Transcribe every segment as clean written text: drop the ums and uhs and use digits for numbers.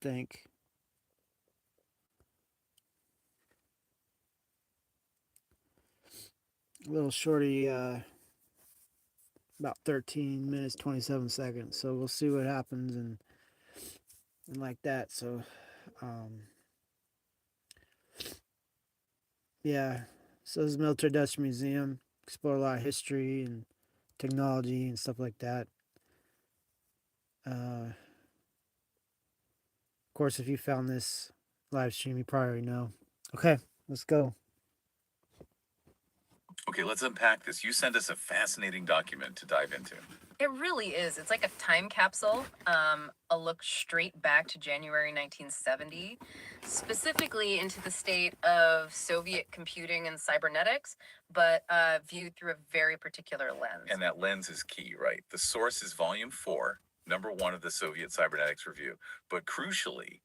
think. A little shorty, about 13 minutes 27 seconds. So we'll see what happens and like that. So, um, yeah. So this is Military Dutch Museum. Explore a lot of history and technology and stuff like that. Of course, if you found this live stream, you probably already know. Okay, let's go. Okay, let's unpack this. You sent us a fascinating document to dive into. It really is. It's like a time capsule, a look straight back to January 1970, specifically into the state of Soviet computing and cybernetics, but viewed through a very particular lens. And that lens is key, right? The source is volume 4, number 1 of the Soviet Cybernetics Review. But crucially,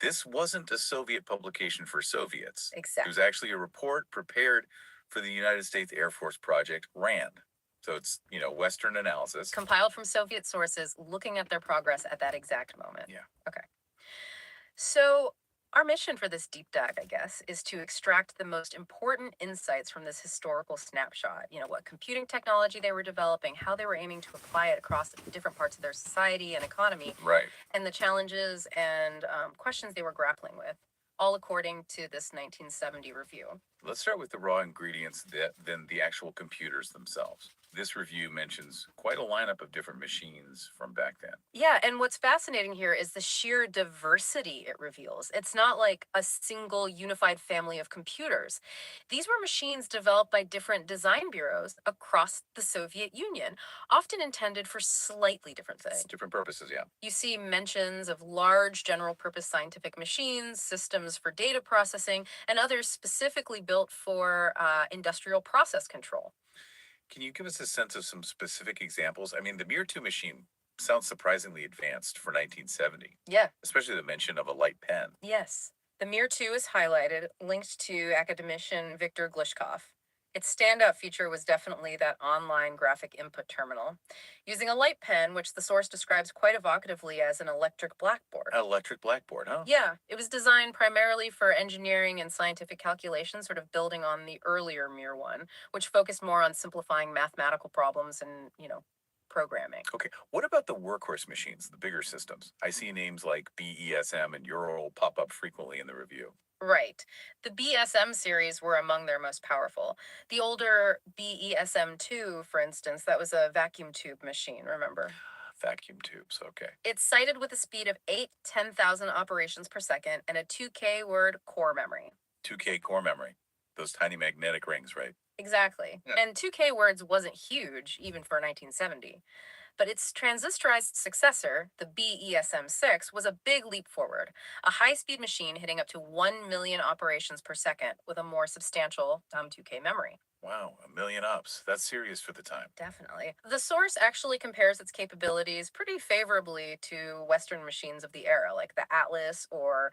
this wasn't a Soviet publication for Soviets. Exactly. It was actually a report prepared for the United States Air Force project RAND. So it's, Western analysis. Compiled from Soviet sources, looking at their progress at that exact moment. Yeah. Okay. So, our mission for this deep dive, I guess, is to extract the most important insights from this historical snapshot. What computing technology they were developing, how they were aiming to apply it across different parts of their society and economy, Right. and the challenges and questions they were grappling with, all according to this 1970 review. Let's start with the raw ingredients, then the actual computers themselves. This review mentions quite a lineup of different machines from back then. Yeah, and what's fascinating here is the sheer diversity it reveals. It's not like a single unified family of computers. These were machines developed by different design bureaus across the Soviet Union, often intended for slightly different things. Different purposes, yeah. You see mentions of large general purpose scientific machines, systems for data processing, and others specifically built for industrial process control. Can you give us a sense of some specific examples? I mean, the Mir 2 machine sounds surprisingly advanced for 1970. Yeah. Especially the mention of a light pen. Yes. The Mir 2 is highlighted, linked to academician Viktor Glishkov. Its standout feature was definitely that online graphic input terminal, using a light pen, which the source describes quite evocatively as an electric blackboard. An electric blackboard, huh? Yeah, it was designed primarily for engineering and scientific calculations, sort of building on the earlier Mir 1, which focused more on simplifying mathematical problems and, programming. Okay, what about the workhorse machines, the bigger systems? I see names like BESM and Ural pop up frequently in the review. Right. The BSM series were among their most powerful. The older BESM2, for instance, that was a vacuum tube machine, remember? Vacuum tubes, okay. It's cited with a speed of 10,000 operations per second and a 2K word core memory. 2K core memory. Those tiny magnetic rings, right? Exactly. Yeah. And 2K words wasn't huge, even for 1970. But its transistorized successor, the BESM6, was a big leap forward, a high-speed machine hitting up to 1 million operations per second with a more substantial 2K memory. Wow, 1 million ops. That's serious for the time. Definitely. The source actually compares its capabilities pretty favorably to Western machines of the era, like the Atlas or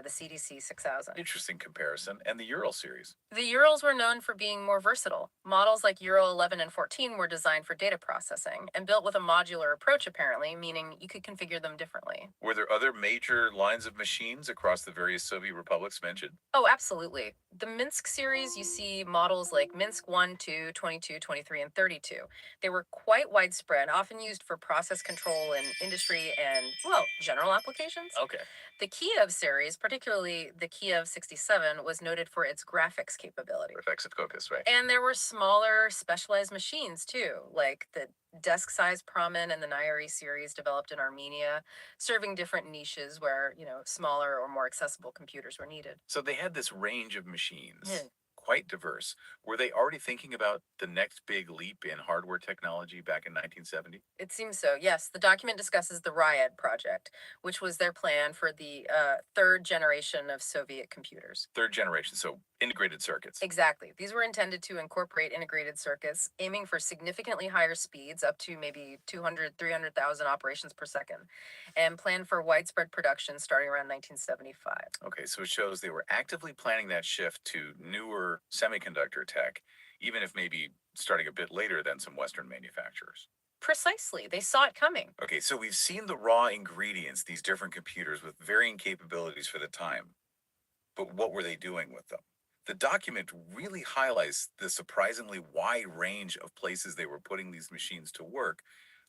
the CDC 6000. Interesting comparison. And the Ural series. The Urals were known for being more versatile. Models like Ural 11 and 14 were designed for data processing and built with a modular approach, apparently, meaning you could configure them differently. Were there other major lines of machines across the various Soviet republics mentioned? Oh, absolutely. The Minsk series, you see models like Minsk 1, 2, 22, 23, and 32. They were quite widespread, often used for process control in industry and, well, general applications. Okay. The Kiev series, particularly the Kiev 67, was noted for its graphics capability. Effects of focus, right? And there were smaller, specialized machines too, like the desk-sized Pramin and the Nairi series developed in Armenia, serving different niches where, smaller or more accessible computers were needed. So they had this range of machines. Hmm. Quite diverse. Were they already thinking about the next big leap in hardware technology back in 1970? It seems so, yes. The document discusses the Ryad project, which was their plan for the third generation of Soviet computers. Third generation, so integrated circuits. Exactly. These were intended to incorporate integrated circuits, aiming for significantly higher speeds, up to maybe 200, 300,000 operations per second, and planned for widespread production starting around 1975. Okay, so it shows they were actively planning that shift to newer semiconductor tech, even if maybe starting a bit later than some Western manufacturers. Precisely. They saw it coming. Okay, so we've seen the raw ingredients, these different computers with varying capabilities for the time, but what were they doing with them? The document really highlights the surprisingly wide range of places they were putting these machines to work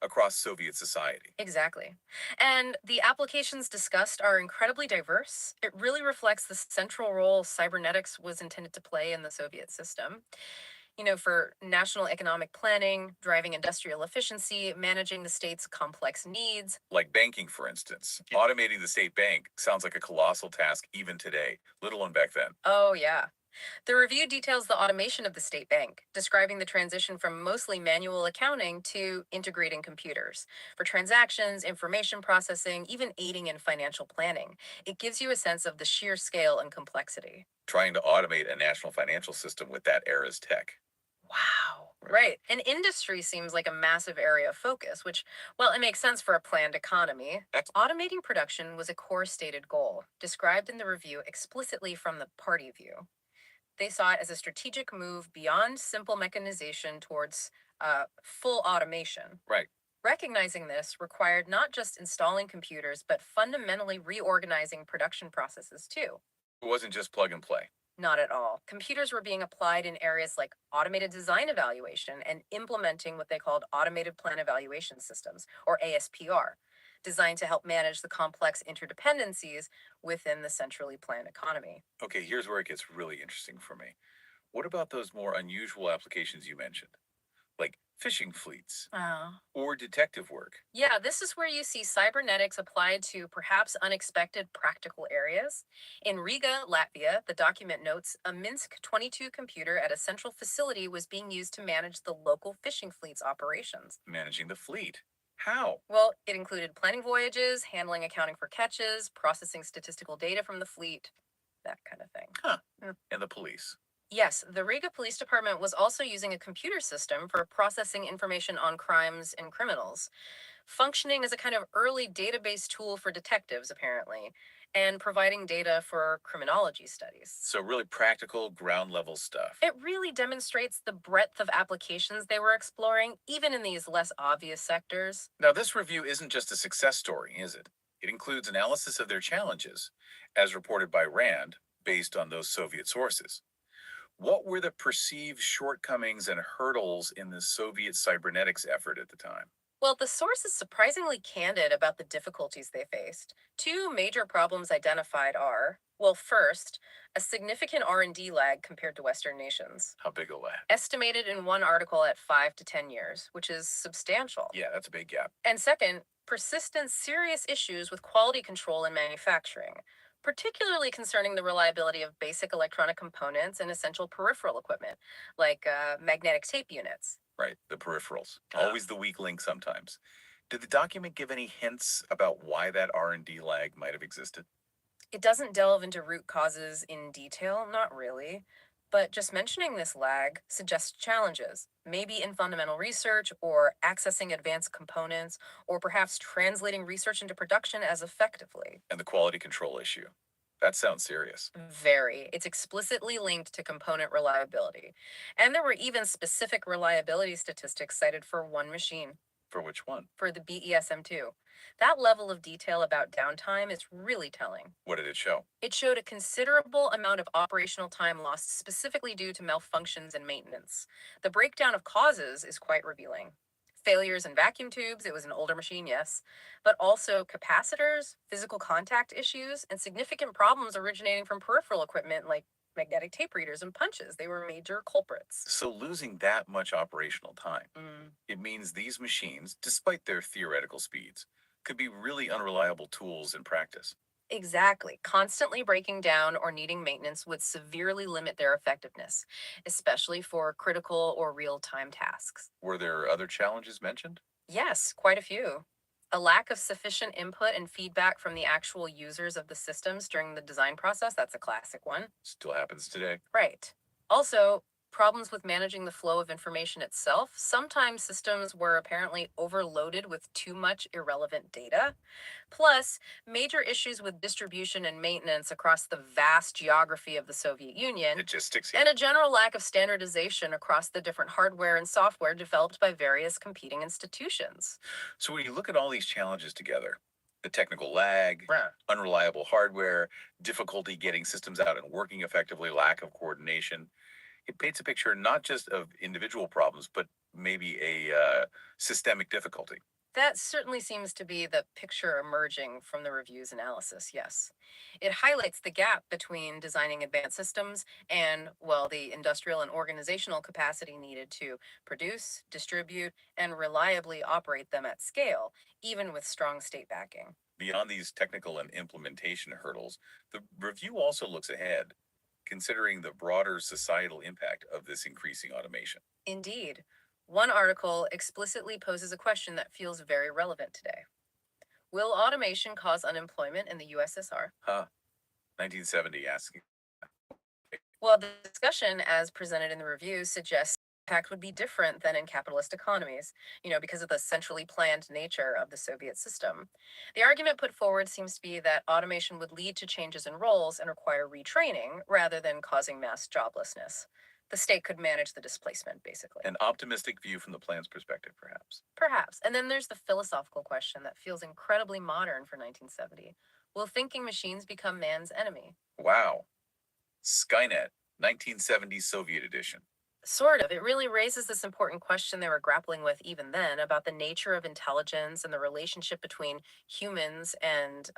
across Soviet society. Exactly. And the applications discussed are incredibly diverse. It really reflects the central role cybernetics was intended to play in the Soviet system. For national economic planning, driving industrial efficiency, managing the state's complex needs. Like banking, for instance. Automating the state bank sounds like a colossal task even today, let alone back then. Oh, yeah. The review details the automation of the state bank, describing the transition from mostly manual accounting to integrating computers for transactions, information processing, even aiding in financial planning. It gives you a sense of the sheer scale and complexity. Trying to automate a national financial system with that era's tech. Wow. Right. And industry seems like a massive area of focus, which, well, it makes sense for a planned economy. Automating production was a core stated goal, described in the review explicitly from the party view. They saw it as a strategic move beyond simple mechanization towards full automation. Right. Recognizing this required not just installing computers, but fundamentally reorganizing production processes too. It wasn't just plug and play. Not at all. Computers were being applied in areas like automated design evaluation and implementing what they called automated plan evaluation systems, or ASPR, designed to help manage the complex interdependencies within the centrally planned economy. Okay, here's where it gets really interesting for me. What about those more unusual applications you mentioned, like fishing fleets Oh. or detective work? Yeah, this is where you see cybernetics applied to perhaps unexpected practical areas. In Riga, Latvia, the document notes a Minsk 22 computer at a central facility was being used to manage the local fishing fleet's operations. Managing the fleet. How? Well, it included planning voyages, handling accounting for catches, processing statistical data from the fleet, that kind of thing. Huh. Mm. And the police. Yes, the Riga Police Department was also using a computer system for processing information on crimes and criminals, functioning as a kind of early database tool for detectives, apparently, and providing data for criminology studies. So, really practical, ground level stuff. It really demonstrates the breadth of applications they were exploring, even in these less obvious sectors. Now, this review isn't just a success story, is it? It includes analysis of their challenges, as reported by RAND, based on those Soviet sources. What were the perceived shortcomings and hurdles in the Soviet cybernetics effort at the time? Well, the source is surprisingly candid about the difficulties they faced. Two major problems identified are, well, first, a significant R&D lag compared to Western nations, How big a lag? estimated in one article at 5 to 10 years, which is substantial. Yeah, that's a big gap. And second, persistent serious issues with quality control in manufacturing, particularly concerning the reliability of basic electronic components and essential peripheral equipment, like magnetic tape units. Right, the peripherals. Always the weak link sometimes. Did the document give any hints about why that R&D lag might have existed? It doesn't delve into root causes in detail, not really, but just mentioning this lag suggests challenges, maybe in fundamental research or accessing advanced components, or perhaps translating research into production as effectively. And the quality control issue. That sounds serious. Very. It's explicitly linked to component reliability. And there were even specific reliability statistics cited for one machine, For which one? for the BESM2. That level of detail about downtime is really telling. What did it show? It showed a considerable amount of operational time lost specifically due to malfunctions and maintenance. The breakdown of causes is quite revealing. Failures in vacuum tubes, it was an older machine, yes, but also capacitors, physical contact issues, and significant problems originating from peripheral equipment like magnetic tape readers and punches. They were major culprits. So losing that much operational time, Mm. it means these machines, despite their theoretical speeds, could be really unreliable tools in practice. Exactly. Constantly breaking down or needing maintenance would severely limit their effectiveness, especially for critical or real time tasks. Were there other challenges mentioned? Yes, quite a few. A lack of sufficient input and feedback from the actual users of the systems during the design process, that's a classic one. Still happens today. Right. Also, problems with managing the flow of information itself. Sometimes systems were apparently overloaded with too much irrelevant data. Plus, major issues with distribution and maintenance across the vast geography of the Soviet Union, Logistics, and a general lack of standardization across the different hardware and software developed by various competing institutions. So when you look at all these challenges together, the technical lag, Right. unreliable hardware, difficulty getting systems out and working effectively, lack of coordination, it paints a picture not just of individual problems, but maybe a systemic difficulty. That certainly seems to be the picture emerging from the review's analysis, yes. It highlights the gap between designing advanced systems and, well, the industrial and organizational capacity needed to produce, distribute, and reliably operate them at scale, even with strong state backing. Beyond these technical and implementation hurdles, the review also looks ahead, considering the broader societal impact of this increasing automation. Indeed, one article explicitly poses a question that feels very relevant today. Will automation cause unemployment in the USSR? Huh. 1970 asking. Well, the discussion, as presented in the review, suggests impact would be different than in capitalist economies, because of the centrally planned nature of the Soviet system. The argument put forward seems to be that automation would lead to changes in roles and require retraining rather than causing mass joblessness. The state could manage the displacement, basically. An optimistic view from the plan's perspective, perhaps. Perhaps. And then there's the philosophical question that feels incredibly modern for 1970. Will thinking machines become man's enemy? Wow. Skynet, 1970 Soviet edition. Sort of. It really raises this important question they were grappling with even then about the nature of intelligence and the relationship between humans and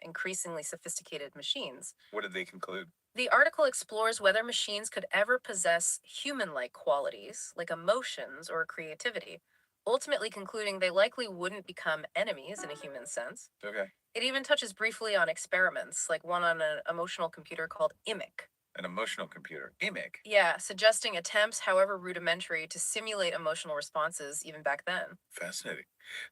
increasingly sophisticated machines. What did they conclude? The article explores whether machines could ever possess human like qualities, like emotions or creativity, ultimately concluding they likely wouldn't become enemies in a human sense. Okay. It even touches briefly on experiments, like one on an emotional computer called IMIC. An emotional computer. EMIC. Yeah, suggesting attempts, however rudimentary, to simulate emotional responses even back then. Fascinating.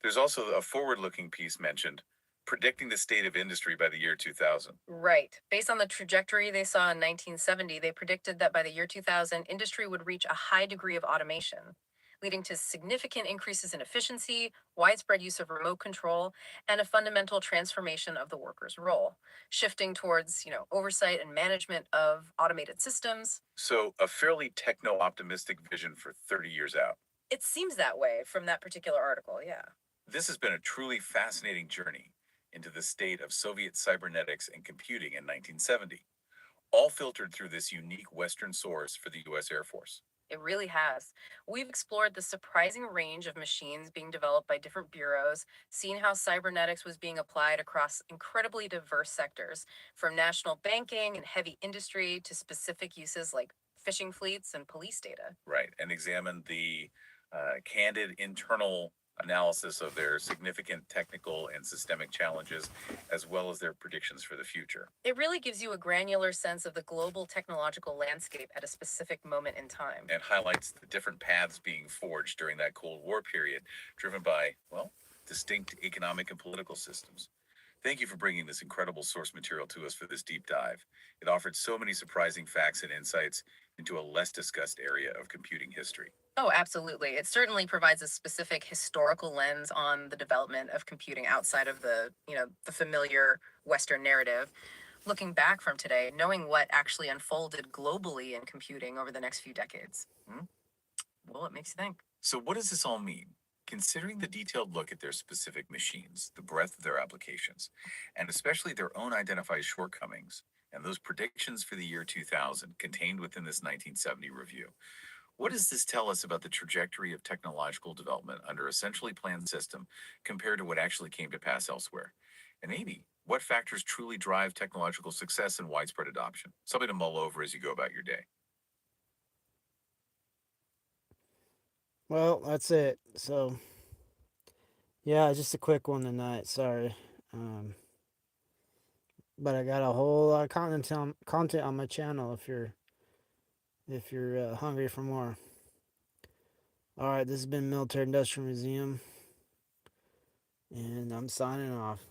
There's also a forward looking piece mentioned, predicting the state of industry by the year 2000. Right. Based on the trajectory they saw in 1970, they predicted that by the year 2000, industry would reach a high degree of automation, leading to significant increases in efficiency, widespread use of remote control, and a fundamental transformation of the worker's role, shifting towards, oversight and management of automated systems. So, a fairly techno optimistic vision for 30 years out. It seems that way from that particular article, yeah. This has been a truly fascinating journey into the state of Soviet cybernetics and computing in 1970, all filtered through this unique Western source for the US Air Force. It really has. We've explored the surprising range of machines being developed by different bureaus, seen how cybernetics was being applied across incredibly diverse sectors, from national banking and heavy industry to specific uses like fishing fleets and police data. Right. And examine the candid internal analysis of their significant technical and systemic challenges, as well as their predictions for the future. It really gives you a granular sense of the global technological landscape at a specific moment in time. And highlights the different paths being forged during that Cold War period, driven by, well, distinct economic and political systems. Thank you for bringing this incredible source material to us for this deep dive. It offered so many surprising facts and insights into a less discussed area of computing history. Oh, absolutely. It certainly provides a specific historical lens on the development of computing outside of the familiar Western narrative. Looking back from today, knowing what actually unfolded globally in computing over the next few decades. Well, it makes you think. So, what does this all mean? Considering the detailed look at their specific machines, the breadth of their applications, and especially their own identified shortcomings, and those predictions for the year 2000 contained within this 1970 review, what does this tell us about the trajectory of technological development under a centrally planned system compared to what actually came to pass elsewhere? And maybe what factors truly drive technological success and widespread adoption? Something to mull over as you go about your day. Well, that's it. So, yeah, just a quick one tonight. Sorry. Um, but I got a whole lot of content on my channel if you're hungry for more. All right, this has been Military Industrial Museum, and I'm signing off.